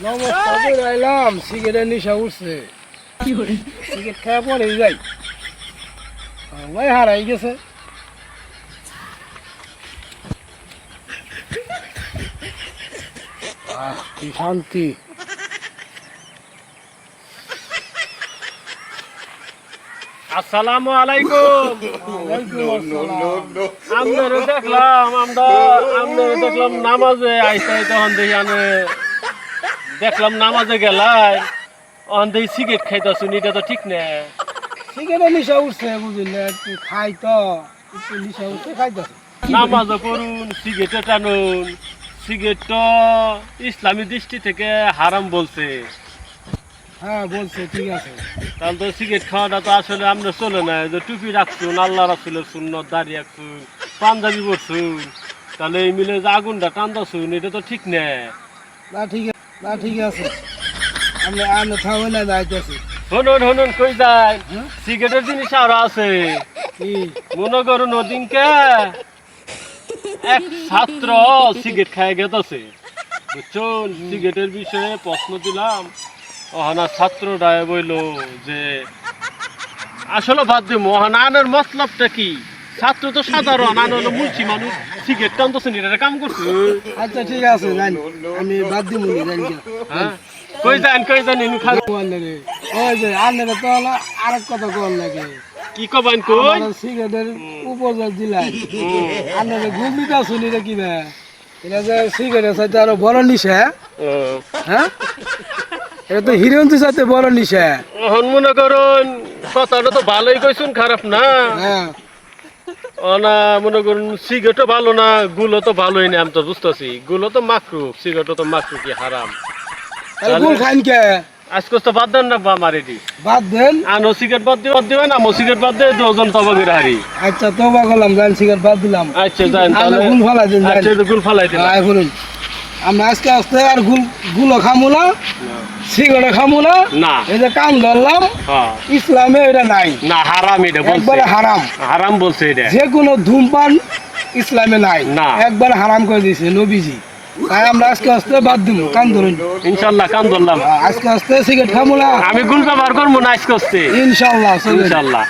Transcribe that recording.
নমস্কার করে আইলাম, সিগারেটের নেশা উঠছে। সিগারেট খাওয়া পরে যাই, ভাই হারাই গেছে। কি শান্তি। আসসালামু আলাইকুম। আপনারে দেখলাম নামাজে আইসা, তখন দেখি আমি দেখলাম নামাজে গেলাই অন দেখি সিগারেট খাইতেছুন, এটা তো ঠিক না। সিগারেটের নেশা উঠছে, বুঝলে একটু খাই তো, একটু নেশা উঠছে খাইতেছে। নামাজও পড়ুন, সিগারেটও টানুন। সিগারেট তো ইসলামী দৃষ্টি থেকে হারাম বলছে। হ্যাঁ বলছে, ঠিক আছে। তাহলে তো সিগারেট খাওয়াটা তো আসলে আমরা চলে না। যে টুপি রাখছুন, আল্লাহ রাসূলের সুন্নত, দাড়ি রাখছুন, পাঞ্জাবি পরছুন, তাহলে এই মিলে যে আগুনটা টানতেছুন, এটা তো ঠিক না। না ঠিক আছে, না ঠিক আছে, আমরা থামে না যাইতেছি। শুনুন কই যায়, সিগারেটের জিনিস আরো আছে। কি? মনে করুন ওদিনকে এক ছাত্র সিগারেট খাই গেছে, বুঝছেন? সিগারেটের বিষয়ে প্রশ্ন দিলাম, ওখানে ছাত্রটা বলল যে আসলে বাদ দিয়ে মহানানের মতলবটা কি। ছাত্র তো সাধারণ, আন হলো মুলছি মানুষ, সিগারেট টানতেছেন, এটা কাম করছে। আচ্ছা ঠিক আছে, জানি আমি বাদ দিব, জানি। হ্যাঁ কই যান এমনি খারাপ লাগে ওই যে আন্নারে তো হলো আরেক কথা কল লাগে। কি কবেন কই সিগারেটের উপযোগ দিলাই আন্নারে ঘুমিটা শুনি রে, কি না এটা যে সিগারেট সাথে আরো বড় নিশা। হ্যাঁ, এটা তো হিরোইনের সাথে বড় নিশা। এখন মনে করুন কথাটা তো ভালোই কইছুন, খারাপ না। হ্যাঁ, না মনে করুন সিগারেটও ভালো না, গুলো তো ভালোই না। আমি তো বুঝতেছি গুলো তো মাকরু, সিগারেটও তো মাকরু, কি হারাম। তাহলে গুল খাইন কে? আজকে তো বাদ দেন না আমার এটি বাদ দেন। আনো সিগারেট বাদ দিবেন, আমো সিগারেট বাদ দিয়ে দুজন তবাগের হারি। আচ্ছা তবা করলাম, জান সিগারেট বাদ দিলাম। আচ্ছা যান তাহলে তাহলে গুল ফালাই দিন। আচ্ছা গুল ফালাই দিন। আয় বলুন, আমরা আস্তে আস্তে আর গুলো খামু না, সিগারেট খামু না। না এই যে কাম ধরলাম, হ্যাঁ ইসলামে এটা নাই, না, হারাম এটা বলছে, একবারে হারাম। হারাম বলছে এটা। যে কোনো ধূমপান ইসলামে নাই, না। একবার হারাম করে দিয়েছে নবীজি। তাই আমরা আস্তে আস্তে বাদ দিব, কান ধরুন। ইনশাল্লাহ কাম ধরলাম। আস্তে আস্তে সিগারেট খামু না, আমি গুল ব্যবহার করবো না আজকে, ইনশাল্লাহ। ইনশাল্লাহ।